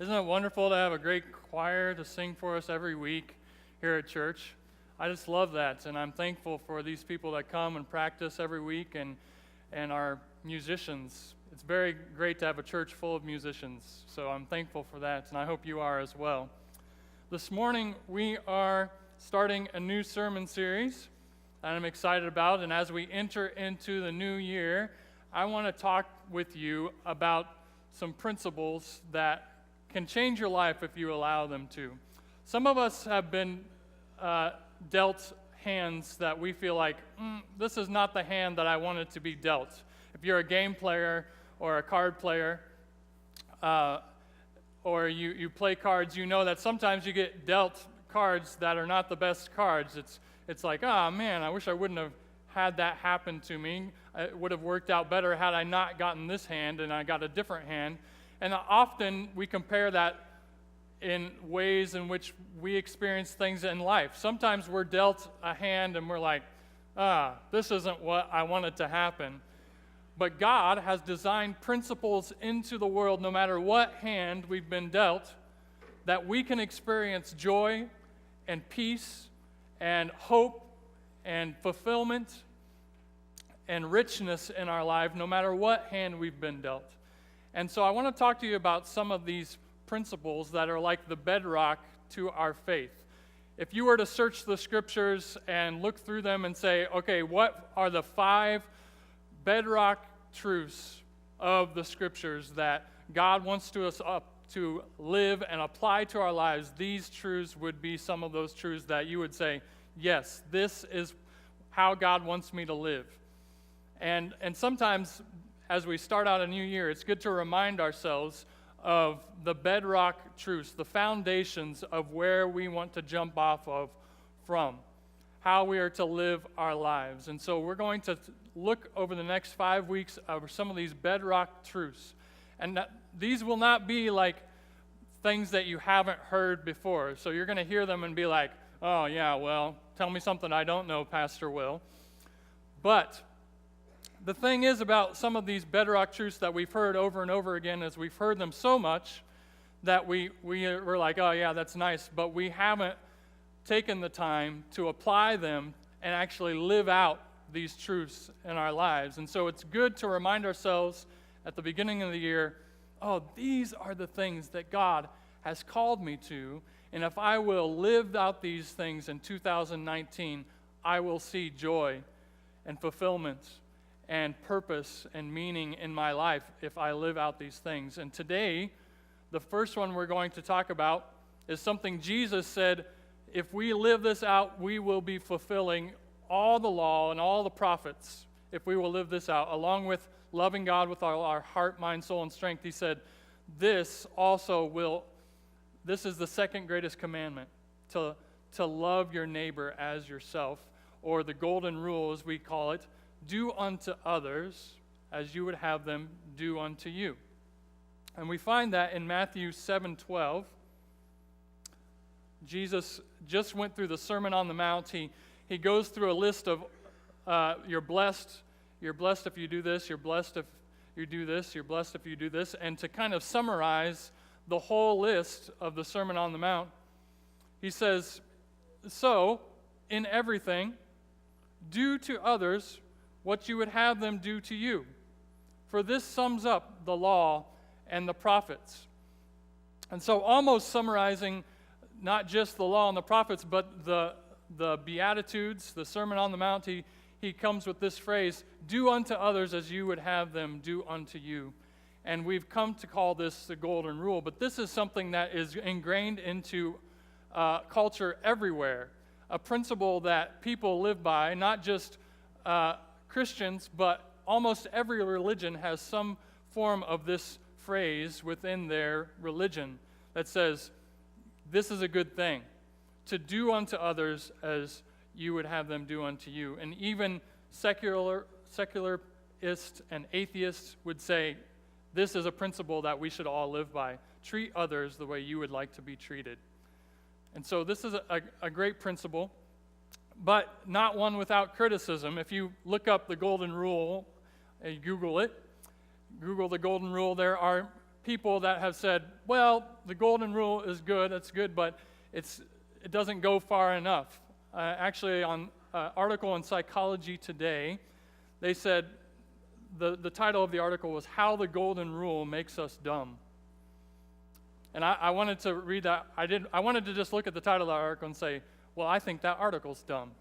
Isn't it wonderful to have a great choir to sing for us every week here at church? I just love that, and I'm thankful for these people that come and practice every week and our musicians. It's very great to have a church full of musicians, so I'm thankful for that, and I hope you are as well. This morning, we are starting a new sermon series that I'm excited about, and as we enter into the new year, I want to talk with you about some principles that can change your life if you allow them to. Some of us have been dealt hands that we feel like, this is not the hand that I wanted to be dealt. If you're a game player or a card player, or you play cards, you know that sometimes you get dealt cards that are not the best cards. It's like, man, I wish I wouldn't have had that happen to me. It would have worked out better had I not gotten this hand and I got a different hand. And often we compare that in ways in which we experience things in life. Sometimes we're dealt a hand and we're like, this isn't what I wanted to happen. But God has designed principles into the world, no matter what hand we've been dealt, that we can experience joy and peace and hope and fulfillment and richness in our life, no matter what hand we've been dealt. And so I want to talk to you about some of these principles that are like the bedrock to our faith. If you were to search the scriptures and look through them and say, okay, what are the 5 bedrock truths of the scriptures that God wants to live and apply to our lives, these truths would be some of those truths that you would say, yes, this is how God wants me to live. And sometimes as we start out a new year, it's good to remind ourselves of the bedrock truths, the foundations of where we want to jump off of from, how we are to live our lives. And so we're going to look over the next 5 weeks over some of these bedrock truths. And these will not be like things that you haven't heard before. So you're going to hear them and be like, oh yeah, well, tell me something I don't know, Pastor Will. But the thing is about some of these bedrock truths that we've heard over and over again is we've heard them so much that we're like, oh yeah, that's nice, but we haven't taken the time to apply them and actually live out these truths in our lives. And so it's good to remind ourselves at the beginning of the year, oh, these are the things that God has called me to, and if I will live out these things in 2019, I will see joy and fulfillment and purpose and meaning in my life if I live out these things. And today, the first one we're going to talk about is something Jesus said, if we live this out, we will be fulfilling all the law and all the prophets if we will live this out, along with loving God with our heart, mind, soul, and strength. He said, this is the second greatest commandment, to love your neighbor as yourself, or the golden rule as we call it, do unto others as you would have them do unto you. And we find that in Matthew 7:12. Jesus just went through the Sermon on the Mount. He goes through a list of you're blessed if you do this, you're blessed if you do this, you're blessed if you do this. And to kind of summarize the whole list of the Sermon on the Mount, he says, so in everything, do to others what you would have them do to you. For this sums up the law and the prophets. And so almost summarizing not just the law and the prophets, but the Beatitudes, the Sermon on the Mount, he comes with this phrase, do unto others as you would have them do unto you. And we've come to call this the golden rule, but this is something that is ingrained into culture everywhere, a principle that people live by, not just Christians, but almost every religion has some form of this phrase within their religion that says, this is a good thing, to do unto others as you would have them do unto you. And even secularists and atheists would say, this is a principle that we should all live by. Treat others the way you would like to be treated. And so this is a great principle, but not one without criticism. If you look up the golden rule, Google it, Google the golden rule, there are people that have said, well, the golden rule is good, that's good, but it doesn't go far enough. Actually, on an article in Psychology Today, they said the title of the article was How the Golden Rule Makes Us Dumb. And I wanted to read that. I wanted to just look at the title of the article and say, well, I think that article's dumb.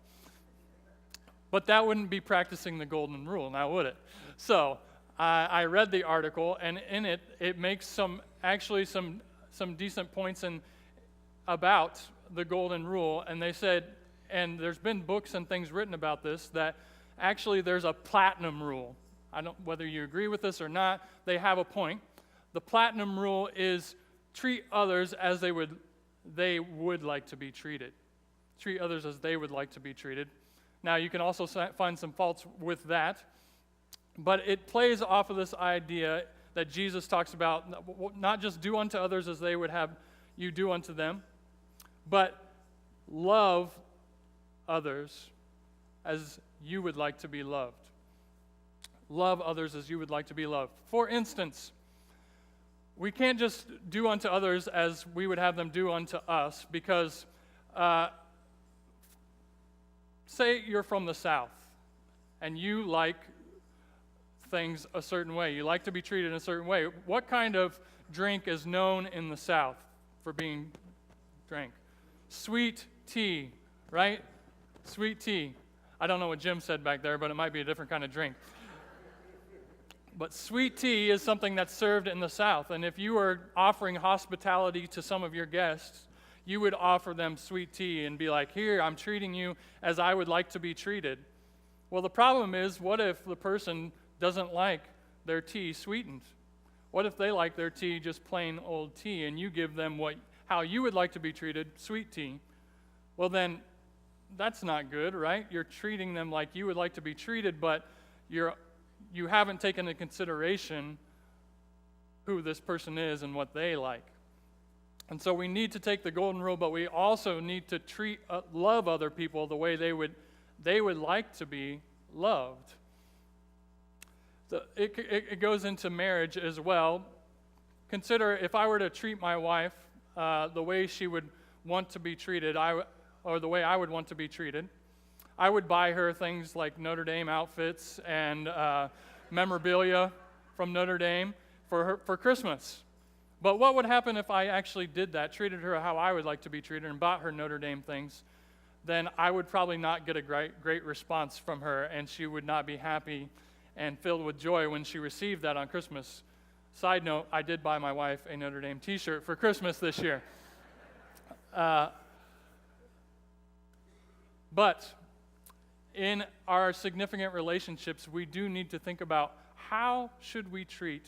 But that wouldn't be practicing the golden rule, now would it? So I read the article, and in it makes some decent points about the golden rule. And they said, and there's been books and things written about this, that actually there's a platinum rule. Whether you agree with this or not, they have a point. The platinum rule is treat others as they would like to be treated. Treat others as they would like to be treated. Now, you can also find some faults with that, but it plays off of this idea that Jesus talks about, not just do unto others as they would have you do unto them, but love others as you would like to be loved. Love others as you would like to be loved. For instance, we can't just do unto others as we would have them do unto us, because say you're from the South and you like things a certain way. You like to be treated in a certain way. What kind of drink is known in the South for being drank? Sweet tea, right? Sweet tea. I don't know what Jim said back there, but it might be a different kind of drink. But sweet tea is something that's served in the South. And if you were offering hospitality to some of your guests, you would offer them sweet tea and be like, here, I'm treating you as I would like to be treated. Well, the problem is, what if the person doesn't like their tea sweetened? What if they like their tea just plain old tea, and you give them how you would like to be treated, sweet tea? Well, then that's not good, right? You're treating them like you would like to be treated, but you haven't taken into consideration who this person is and what they like. And so we need to take the golden rule, but we also need to love other people the way they would like to be loved. It goes into marriage as well. Consider if I were to treat my wife the way she would want to be treated, or the way I would want to be treated. I would buy her things like Notre Dame outfits and memorabilia from Notre Dame for Christmas. But what would happen if I actually did that, treated her how I would like to be treated, and bought her Notre Dame things? Then I would probably not get a great response from her, and she would not be happy and filled with joy when she received that on Christmas. Side note, I did buy my wife a Notre Dame t-shirt for Christmas this year. But in our significant relationships, we do need to think about how should we treat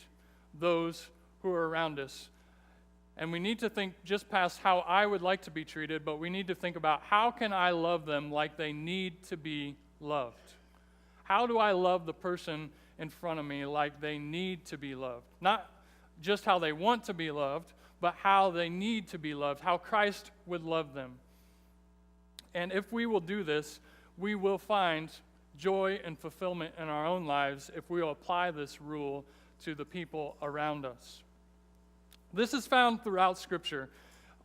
those who are around us. And we need to think just past how I would like to be treated, but we need to think about how can I love them like they need to be loved. How do I love the person in front of me like they need to be loved? Not just how they want to be loved, but how they need to be loved, how Christ would love them. And if we will do this, we will find joy and fulfillment in our own lives if we will apply this rule to the people around us. This is found throughout Scripture.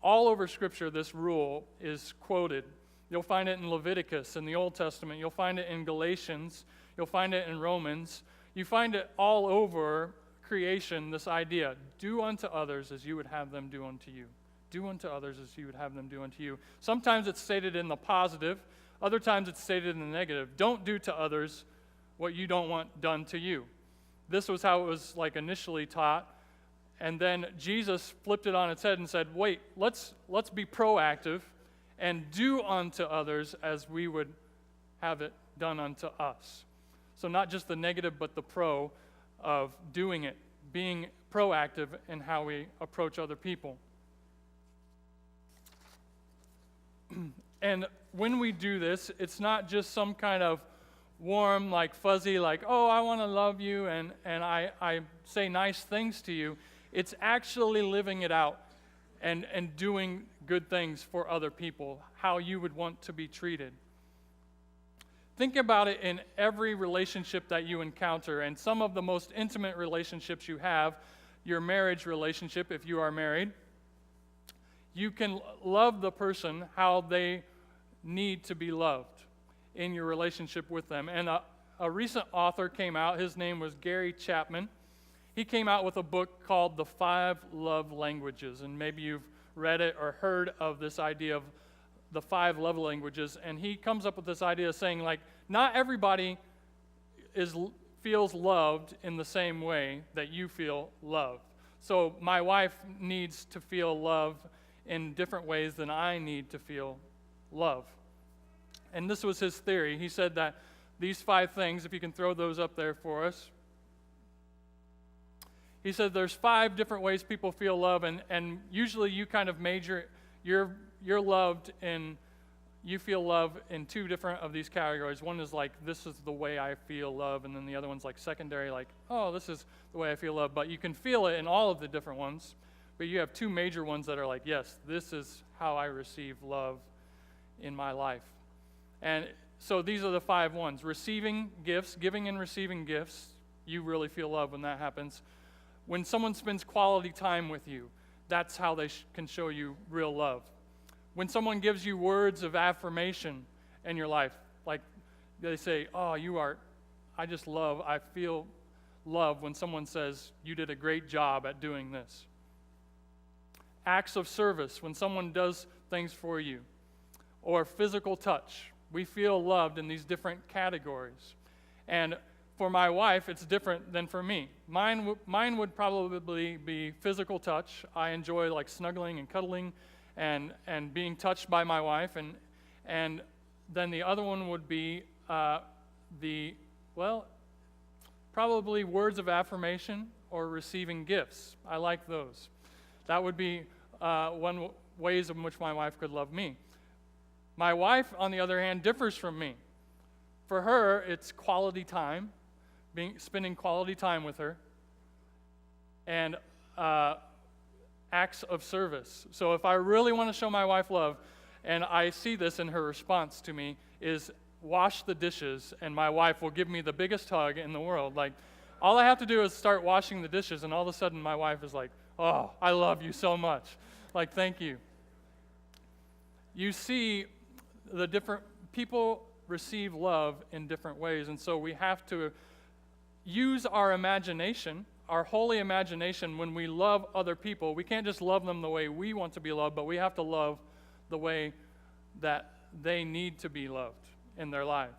All over Scripture, this rule is quoted. You'll find it in Leviticus in the Old Testament. You'll find it in Galatians. You'll find it in Romans. You find it all over creation, this idea, do unto others as you would have them do unto you. Do unto others as you would have them do unto you. Sometimes it's stated in the positive. Other times it's stated in the negative. Don't do to others what you don't want done to you. This was how it was initially taught. And then Jesus flipped it on its head and said, wait, let's be proactive and do unto others as we would have it done unto us. So not just the negative, but the pro of doing it, being proactive in how we approach other people. And when we do this, it's not just some kind of warm, fuzzy, oh, I want to love you, and I say nice things to you. It's actually living it out and doing good things for other people, how you would want to be treated. Think about it in every relationship that you encounter, and some of the most intimate relationships you have. your marriage relationship, if you are married, you can love the person how they need to be loved in your relationship with them. And a recent author came out. His name was Gary Chapman. He came out with a book called The 5 Love Languages, and maybe you've read it or heard of this idea of the 5 love languages. And he comes up with this idea of saying, like, not everybody feels loved in the same way that you feel loved. So my wife needs to feel love in different ways than I need to feel love. And this was his theory. He said that these 5 things, if you can throw those up there for us. He said there's 5 different ways people feel love, and usually you kind of major, you're loved in, you feel love in 2 different of these categories. One is like, this is the way I feel love, and then the other one's like secondary, like, oh, this is the way I feel love. But you can feel it in all of the different ones, but you have 2 major ones that are like, yes, this is how I receive love in my life. And so these are the 5 ones. Receiving gifts, giving and receiving gifts, you really feel love when that happens. When someone spends quality time with you, that's how they can show you real love. When someone gives you words of affirmation in your life, like they say, oh, I feel love when someone says, you did a great job at doing this. Acts of service, when someone does things for you. Or physical touch. We feel loved in these different categories. And for my wife, it's different than for me. Mine would probably be physical touch. I enjoy like snuggling and cuddling and being touched by my wife. And then the other one would be probably words of affirmation or receiving gifts. I like those. That would be one ways in which my wife could love me. My wife, on the other hand, differs from me. For her, it's quality time, spending quality time with her, and acts of service. So if I really want to show my wife love, and I see this in her response to me, is wash the dishes, and my wife will give me the biggest hug in the world. Like, all I have to do is start washing the dishes, and all of a sudden my wife is like, oh, I love you so much. Like, thank you. You see, the different people receive love in different ways, and so we have to use our imagination, our holy imagination, when we love other people. We can't just love them the way we want to be loved, but we have to love the way that they need to be loved in their life.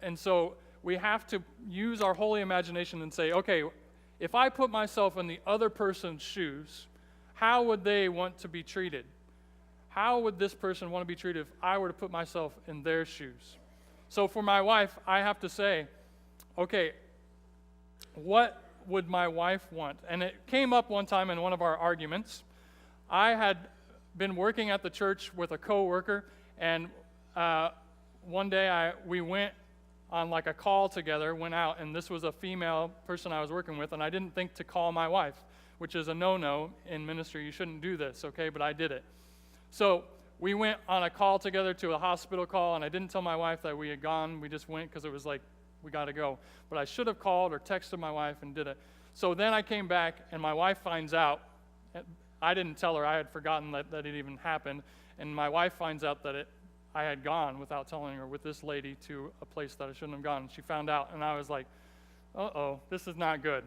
And so we have to use our holy imagination and say, okay, if I put myself in the other person's shoes, how would they want to be treated? How would this person want to be treated if I were to put myself in their shoes? So for my wife, I have to say, okay, what would my wife want? And it came up one time in one of our arguments. I had been working at the church with a coworker, and one day we went on like a call together, went out, and this was a female person I was working with, and I didn't think to call my wife, which is a no-no in ministry. You shouldn't do this, okay? But I did it. So we went on a call together to a hospital call, and I didn't tell my wife that we had gone. We just went because it was like, we got to go. But I should have called or texted my wife and did it. So then I came back, and my wife finds out. I didn't tell her. I had forgotten that it even happened. And my wife finds out that I had gone without telling her with this lady to a place that I shouldn't have gone. She found out, and I was like, uh-oh, this is not good.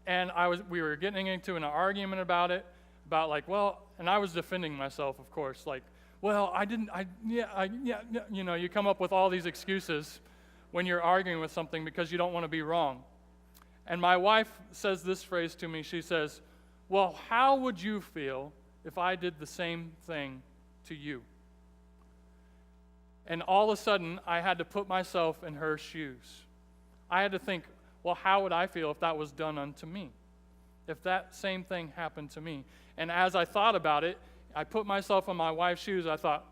And we were getting into an argument about it, about like, well, and I was defending myself, of course, like, well, you come up with all these excuses when you're arguing with something because you don't want to be wrong. And my wife says this phrase to me. She says, well, how would you feel if I did the same thing to you? And all of a sudden, I had to put myself in her shoes. I had to think, well, how would I feel if that was done unto me? If that same thing happened to me? And as I thought about it, I put myself in my wife's shoes. I thought,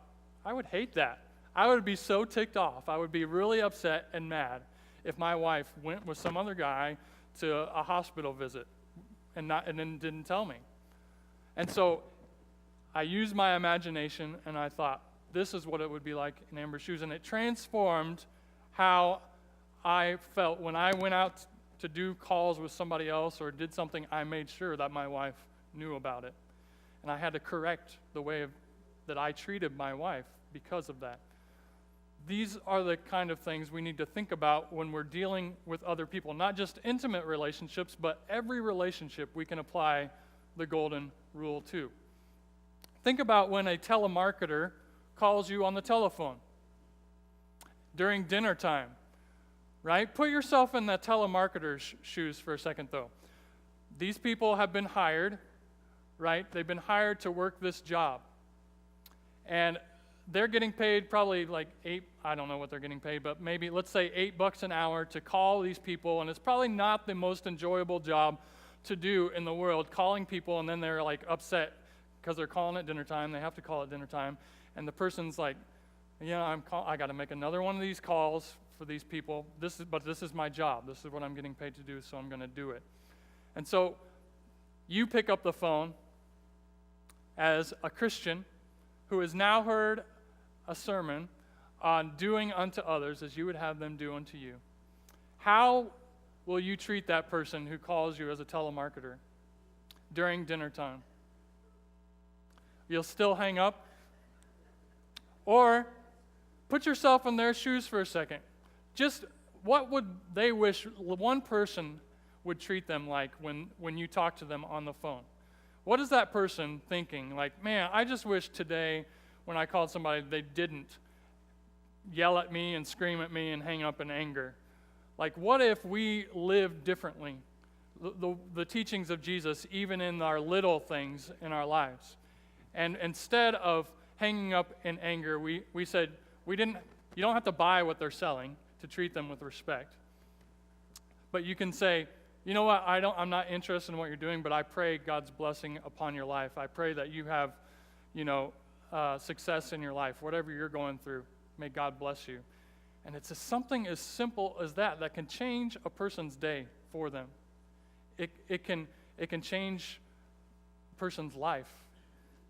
I would hate that. I would be so ticked off. I would be really upset and mad if my wife went with some other guy to a hospital visit and then didn't tell me. And so I used my imagination, and I thought, this is what it would be like in Amber's shoes. And it transformed how I felt when I went out to do calls with somebody else or did something, I made sure that my wife knew about it. And I had to correct the way that I treated my wife because of that. These are the kind of things we need to think about when we're dealing with other people, not just intimate relationships, but every relationship we can apply the golden rule to. Think about when a telemarketer calls you on the telephone during dinner time, right? Put yourself in that telemarketer's shoes for a second, though. These people have been hired, right? They've been hired to work this job. And they're getting paid probably like I don't know what they're getting paid, but maybe let's say $8 an hour to call these people, and it's probably not the most enjoyable job to do in the world, calling people, and then they're like upset because they're calling at dinner time. They have to call at dinner time, and the person's like, yeah, I got to make another one of these calls for these people. But this is my job. This is what I'm getting paid to do, so I'm going to do it. And so you pick up the phone as a Christian who has now heard a sermon on doing unto others as you would have them do unto you. How will you treat that person who calls you as a telemarketer during dinner time? You'll still hang up? Or put yourself in their shoes for a second. Just what would they wish one person would treat them like when you talk to them on the phone? What is that person thinking? Like, man, I just wish today when I called somebody, they didn't yell at me and scream at me and hang up in anger. Like, what if we lived differently? The teachings of Jesus, even in our little things in our lives. And instead of hanging up in anger, we said, you don't have to buy what they're selling to treat them with respect. But you can say, you know what, I'm not interested in what you're doing, but I pray God's blessing upon your life. I pray that you have, success in your life, whatever you're going through. May God bless you. And it's something as simple as that can change a person's day for them. It can change a person's life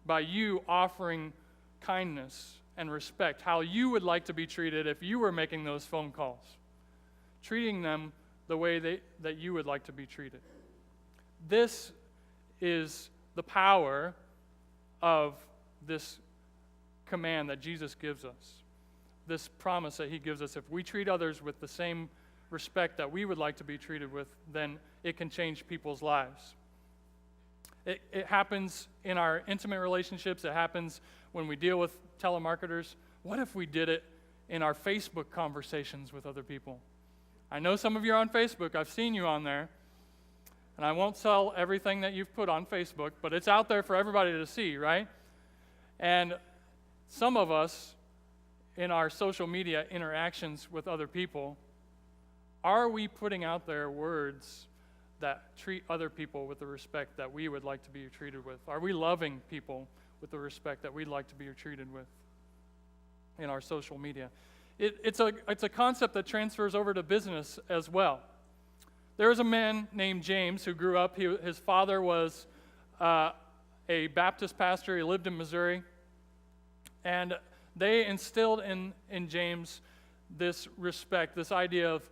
by you offering kindness and respect, how you would like to be treated if you were making those phone calls, treating them the way that you would like to be treated. This is the power of this command that Jesus gives us, this promise that he gives us. If we treat others with the same respect that we would like to be treated with, then it can change people's lives. It happens in our intimate relationships. It happens when we deal with telemarketers. What if we did it in our Facebook conversations with other people? I know some of you are on Facebook. I've seen you on there. And I won't sell everything that you've put on Facebook, but it's out there for everybody to see, right? And some of us, in our social media interactions with other people, are we putting out there words that treat other people with the respect that we would like to be treated with? Are we loving people with the respect that we'd like to be treated with in our social media? It's a concept that transfers over to business as well. There was a man named James who grew up. His father was a Baptist pastor. He lived in Missouri. And they instilled in James this respect, this idea of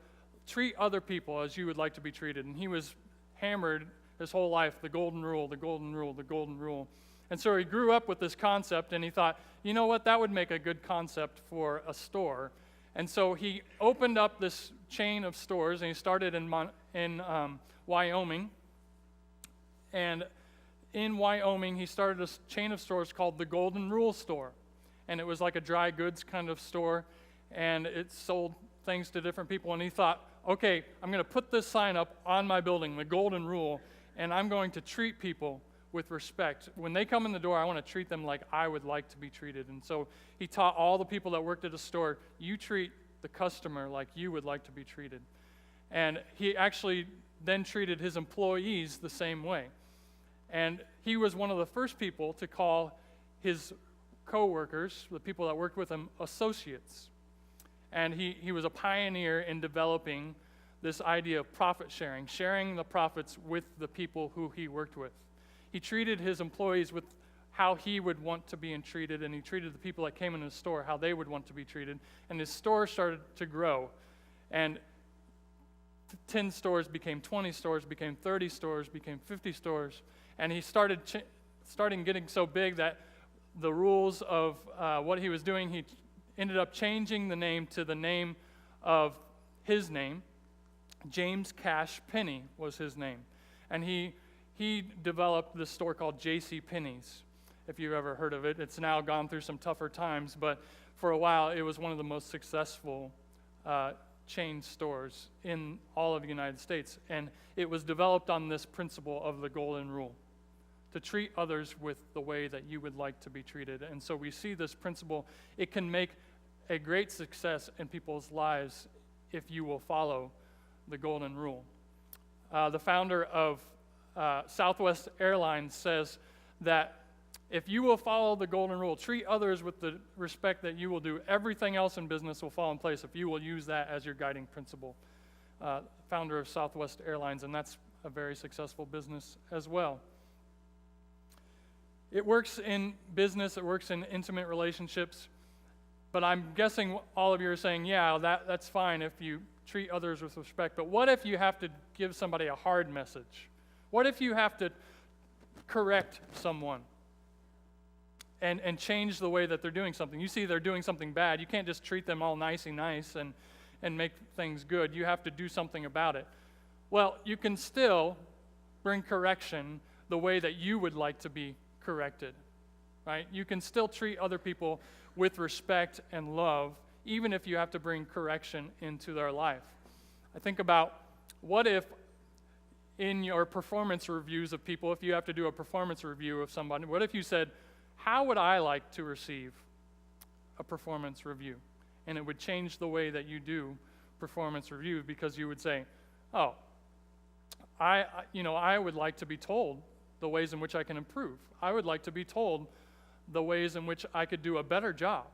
treat other people as you would like to be treated. And he was hammered his whole life, the golden rule, the golden rule, the golden rule. And so he grew up with this concept, and he thought, you know what, that would make a good concept for a store. And so he opened up this chain of stores, and he started in Wyoming. And in Wyoming, he started a chain of stores called the Golden Rule Store. And it was like a dry goods kind of store, and it sold things to different people. And he thought, okay, I'm going to put this sign up on my building, the Golden Rule, and I'm going to treat people with respect. When they come in the door, I want to treat them like I would like to be treated. And so he taught all the people that worked at the store, you treat the customer like you would like to be treated. And he actually then treated his employees the same way. And he was one of the first people to call his co-workers, the people that worked with him, associates. And he was a pioneer in developing this idea of profit sharing, sharing the profits with the people who he worked with. He treated his employees with how he would want to be treated, and he treated the people that came in his store how they would want to be treated. And his store started to grow. And 10 stores became 20 stores, became 30 stores, became 50 stores. And he started getting so big that the rules of what he was doing, he ended up changing the name to the name of his name. James Cash Penney was his name. And he developed this store called J.C. Penney's, if you've ever heard of it. It's now gone through some tougher times, but for a while it was one of the most successful chain stores in all of the United States. And it was developed on this principle of the golden rule, to treat others with the way that you would like to be treated. And so we see this principle. It can make a great success in people's lives if you will follow the golden rule. The founder of Southwest Airlines says that if you will follow the golden rule, treat others with the respect that you will do, everything else in business will fall in place if you will use that as your guiding principle. Founder of Southwest Airlines, and that's a very successful business as well. It works in business, it works in intimate relationships, but I'm guessing all of you are saying, yeah, that's fine if you treat others with respect, but what if you have to give somebody a hard message? What if you have to correct someone and change the way that they're doing something? You see they're doing something bad. You can't just treat them all nicey nice and make things good. You have to do something about it. Well, you can still bring correction the way that you would like to be corrected, right? You can still treat other people with respect and love, even if you have to bring correction into their life. I think about, what if in your performance reviews of people, if you have to do a performance review of somebody, what if you said, how would I like to receive a performance review? And it would change the way that you do performance review, because you would say, oh, I would like to be told the ways in which I can improve. I would like to be told the ways in which I could do a better job.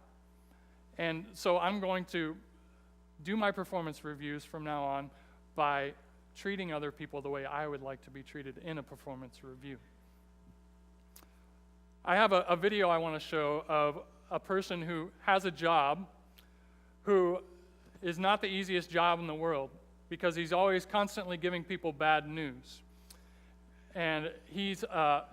And so I'm going to do my performance reviews from now on by treating other people the way I would like to be treated in a performance review. I have a video I want to show of a person who has a job who is not the easiest job in the world, because he's always constantly giving people bad news. And he's a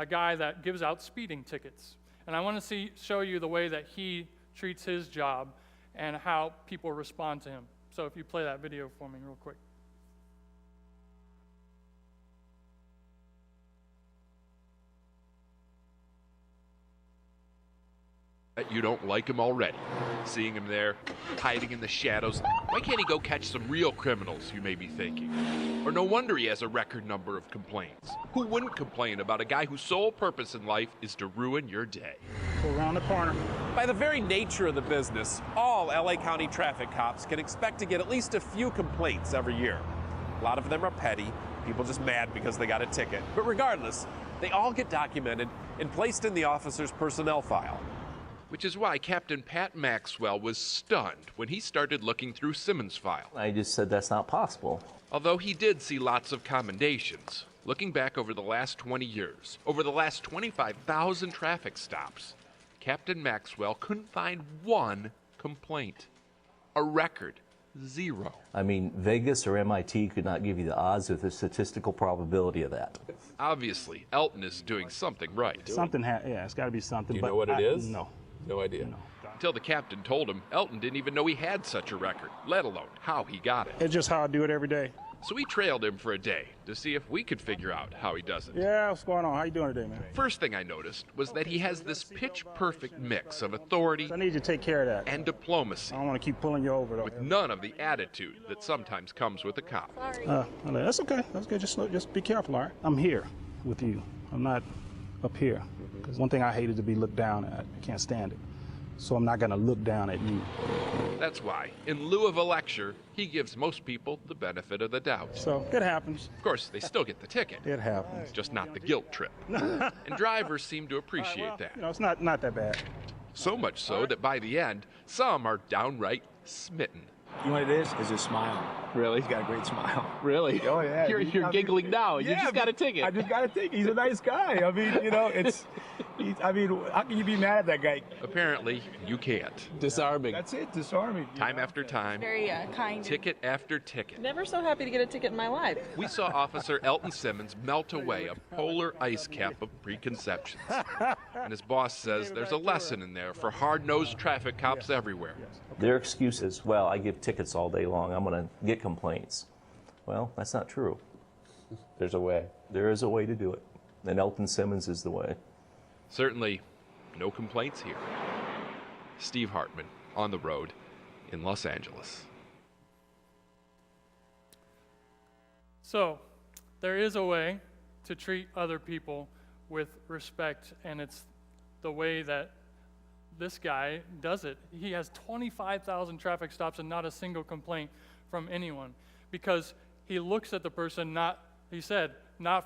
guy that gives out speeding tickets. And I want to show you the way that he treats his job and how people respond to him. So if you play that video for me real quick. You don't like him already. Seeing him there, hiding in the shadows. Why can't he go catch some real criminals, you may be thinking? Or no wonder he has a record number of complaints. Who wouldn't complain about a guy whose sole purpose in life is to ruin your day? Go around the corner. By the very nature of the business, all LA County traffic cops can expect to get at least a few complaints every year. A lot of them are petty, people just mad because they got a ticket. But regardless, they all get documented and placed in the officer's personnel file. Which is why Captain Pat Maxwell was stunned when he started looking through Simmons' file. I just said that's not possible. Although he did see lots of commendations. Looking back over the last 20 years, over the last 25,000 traffic stops, Captain Maxwell couldn't find one complaint. A record. 0. I mean, Vegas or MIT could not give you the odds with the statistical probability of that. Obviously, Elton is doing something right. Something, yeah, it's got to be something. Do you know what it is? No. No idea. No. Until the captain told him, Elton didn't even know he had such a record, let alone how he got it. It's just how I do it every day. So we trailed him for a day to see if we could figure out how he does it. Yeah, what's going on? How you doing today, man? First thing I noticed was that he has this pitch-perfect mix of authority I need you to take care of that. and diplomacy, I don't want to keep pulling you over, though. with none of the attitude that sometimes comes with a cop. That's okay. That's good. Just be careful, all right? I'm here with you. I'm not up here. Because one thing I hate is to be looked down at. I can't stand it. So I'm not going to look down at you. That's why, in lieu of a lecture, he gives most people the benefit of the doubt. So it happens. Of course, they still get the ticket, It happens. just not the guilt trip. And drivers seem to appreciate that. You know, it's not that bad. So much so that by the end, some are downright smitten. You know what it is? It's his smile. Really? He's got a great smile. Really? Oh, yeah. You're giggling now. You Yeah, just got a ticket. I just got a ticket. He's a nice guy. I mean, you know, it's, I mean, how can you be mad at that guy? Apparently, you can't. Disarming. That's it, disarming. Time after time, Very kind. ticket after ticket. Never so happy to get a ticket in my life. We saw Officer Elton Simmons melt away a polar ice cap of preconceptions. And his boss says there's a lesson in there for hard-nosed traffic cops everywhere. Their excuse is, well, I give tickets all day long. I'm going to get complaints. Well, that's not true. There's a way. There is a way to do it. And Elton Simmons is the way. Certainly, no complaints here. Steve Hartman, on the road in Los Angeles. So, there is a way to treat other people with respect, and it's the way that this guy does it. He has 25,000 traffic stops and not a single complaint from anyone, because he looks at the person not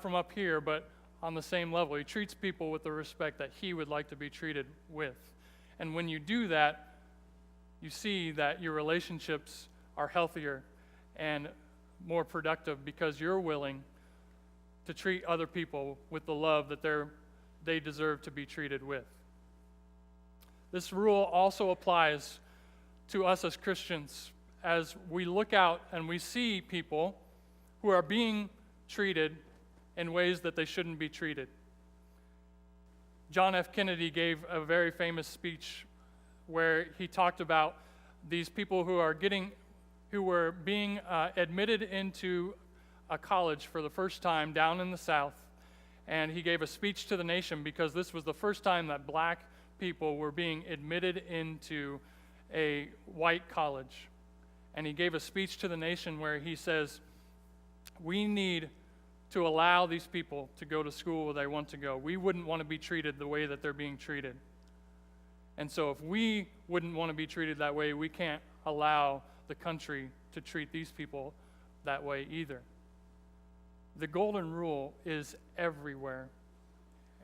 from up here, but on the same level. He treats people with the respect that he would like to be treated with. And when you do that, you see that your relationships are healthier and more productive because you're willing to treat other people with the love that they deserve to be treated with. This rule also applies to us as Christians as we look out and we see people who are being treated in ways that they shouldn't be treated. John F. Kennedy gave a very famous speech where he talked about these people who were being admitted into a college for the first time down in the South, and he gave a speech to the nation because this was the first time that black people were being admitted into a white college. And he gave a speech to the nation where he says, we need to allow these people to go to school where they want to go. We wouldn't want to be treated the way that they're being treated. And so if we wouldn't want to be treated that way, we can't allow the country to treat these people that way either. The golden rule is everywhere.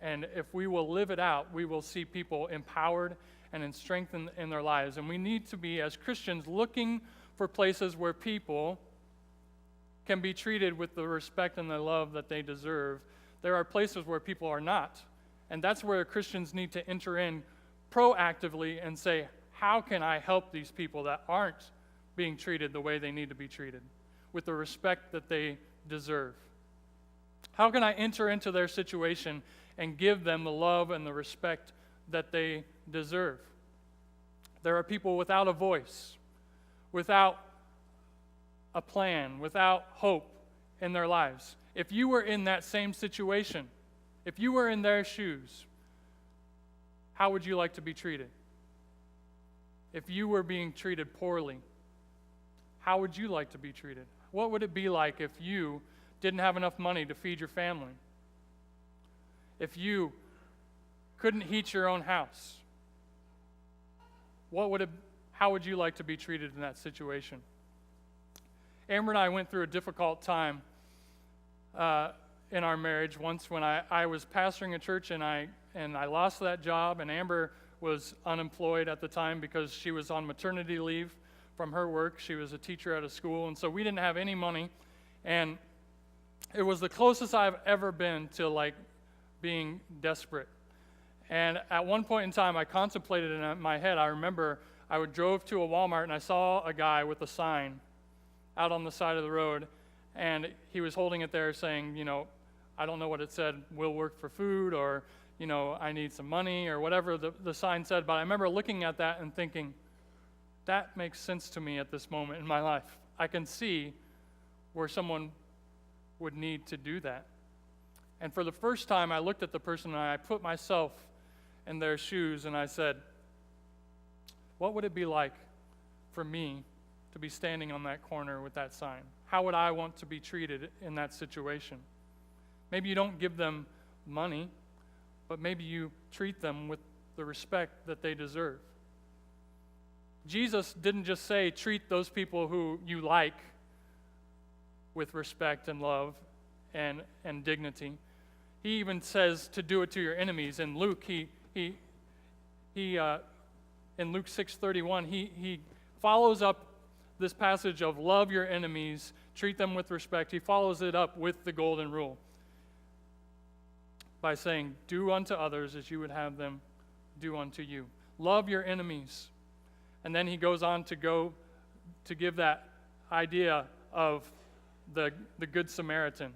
And if we will live it out, we will see people empowered and strengthened in their lives. And we need to be, as Christians, looking for places where people can be treated with the respect and the love that they deserve. There are places where people are not. And that's where Christians need to enter in proactively and say, how can I help these people that aren't being treated the way they need to be treated, with the respect that they deserve? How can I enter into their situation and give them the love and the respect that they deserve? There are people without a voice, without a plan, without hope in their lives. If you were in that same situation, if you were in their shoes, how would you like to be treated? If you were being treated poorly, how would you like to be treated? What would it be like if you didn't have enough money to feed your family? If you couldn't heat your own house? How would you like to be treated in that situation? Amber and I went through a difficult time in our marriage once when I was pastoring a church and I lost that job, and Amber was unemployed at the time because she was on maternity leave from her work. She was a teacher at a school, and so we didn't have any money, and it was the closest I've ever been to being desperate. And at one point in time, I contemplated in my head. I remember I drove to a Walmart and I saw a guy with a sign out on the side of the road, and he was holding it there saying, I don't know what it said, we'll work for food, or, I need some money, or whatever the sign said. But I remember looking at that and thinking, that makes sense to me at this moment in my life. I can see where someone would need to do that. And for the first time, I looked at the person and I put myself in their shoes and I said, what would it be like for me to be standing on that corner with that sign? How would I want to be treated in that situation? Maybe you don't give them money, but maybe you treat them with the respect that they deserve. Jesus didn't just say treat those people who you like with respect and love and dignity. He even says to do it to your enemies. In Luke, in Luke 6:31, he follows up this passage of love your enemies, treat them with respect. He follows it up with the golden rule. by saying, do unto others as you would have them do unto you. Love your enemies. And then he goes on to give that idea of the Good Samaritan.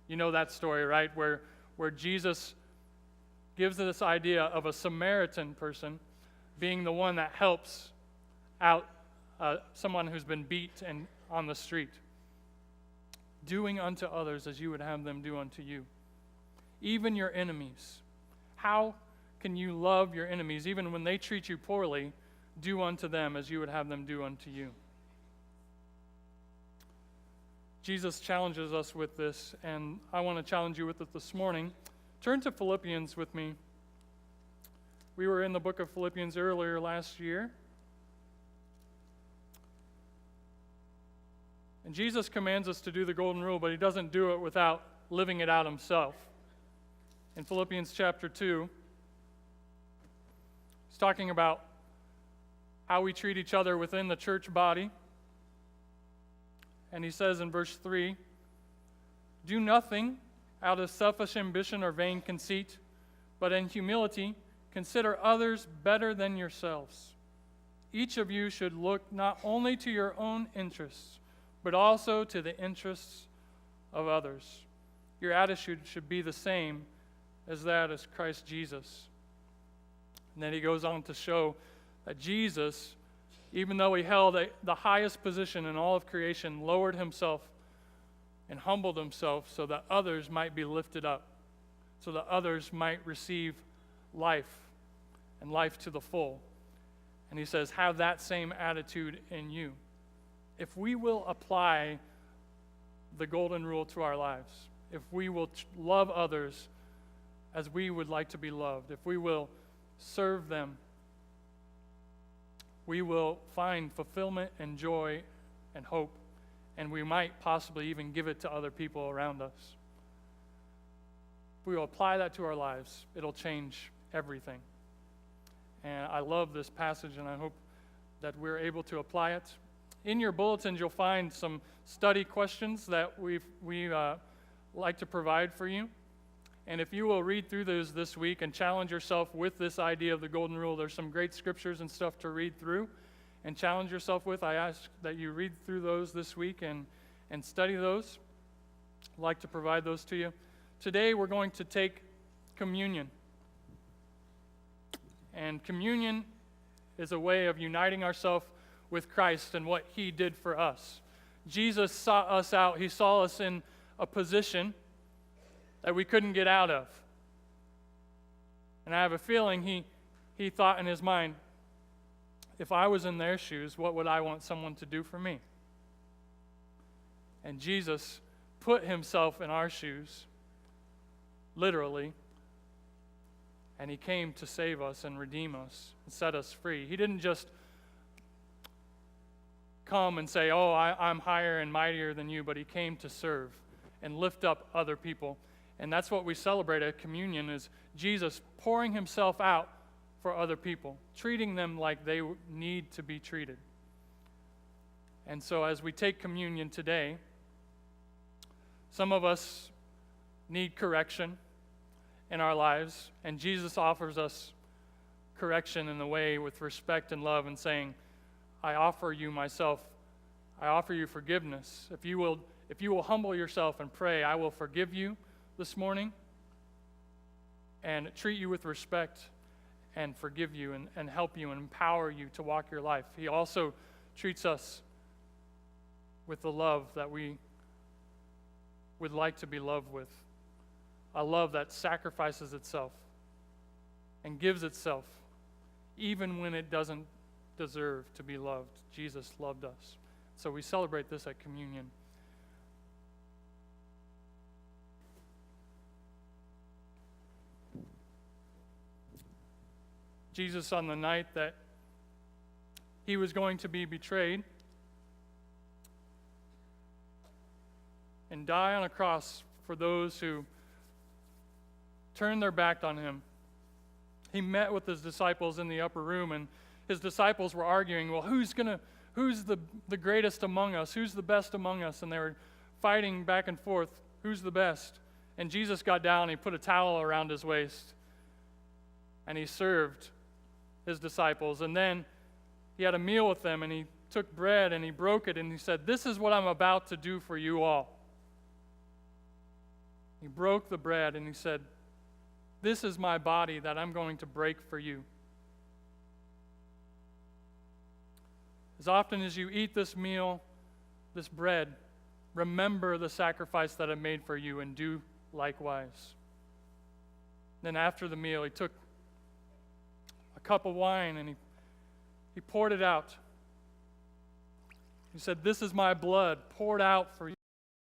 You know that story, right? Where Jesus gives this idea of a Samaritan person being the one that helps out someone who's been beat and on the street. Doing unto others as you would have them do unto you. Even your enemies. How can you love your enemies even when they treat you poorly? Do unto them as you would have them do unto you. Jesus challenges us with this, and I want to challenge you with it this morning. Turn to Philippians with me. We were in the book of Philippians earlier last year. And Jesus commands us to do the golden rule, but he doesn't do it without living it out himself. In Philippians chapter 2, he's talking about how we treat each other within the church body. And he says in verse 3, do nothing out of selfish ambition or vain conceit, but in humility consider others better than yourselves. Each of you should look not only to your own interests, but also to the interests of others. Your attitude should be the same as that of Christ Jesus. And then he goes on to show that Jesus, even though he held the highest position in all of creation, lowered himself and humbled himself so that others might be lifted up, so that others might receive life and life to the full. And he says, have that same attitude in you. If we will apply the golden rule to our lives, if we will love others as we would like to be loved, if we will serve them, we will find fulfillment and joy and hope, and we might possibly even give it to other people around us. If we will apply that to our lives, it'll change everything. And I love this passage, and I hope that we're able to apply it. In your bulletins, you'll find some study questions that we like to provide for you. And if you will read through those this week and challenge yourself with this idea of the golden rule, there's some great scriptures and stuff to read through and challenge yourself with. I ask that you read through those this week and study those. I'd like to provide those to you. Today we're going to take communion. And communion is a way of uniting ourselves with Christ and what he did for us. Jesus sought us out. He saw us in a position that we couldn't get out of. And I have a feeling he thought in his mind, if I was in their shoes, what would I want someone to do for me? And Jesus put himself in our shoes, literally, and he came to save us and redeem us and set us free. He didn't just come and say, oh, I'm higher and mightier than you, but he came to serve and lift up other people. And that's what we celebrate at communion, is Jesus pouring himself out for other people, treating them like they need to be treated. And so as we take communion today, some of us need correction in our lives, and Jesus offers us correction in the way with respect and love and saying, I offer you myself. I offer you forgiveness. If you will humble yourself and pray, I will forgive you this morning and treat you with respect and forgive you and help you and empower you to walk your life. He also treats us with the love that we would like to be loved with. A love that sacrifices itself and gives itself even when it doesn't deserve to be loved. Jesus loved us. So we celebrate this at communion. Jesus, on the night that he was going to be betrayed and die on a cross for those who turned their back on him, he met with his disciples in the upper room, and his disciples were arguing, well, who's the greatest among us? Who's the best among us? And they were fighting back and forth, who's the best? And Jesus got down, he put a towel around his waist, and he served his disciples. And then he had a meal with them, and he took bread and he broke it, and he said, "This is what I'm about to do for you all." He broke the bread and he said, "This is my body that I'm going to break for you." As often as you eat this meal, this bread, remember the sacrifice that I made for you and do likewise. Then after the meal, he took a cup of wine and he poured it out. He said, "This is my blood poured out for you."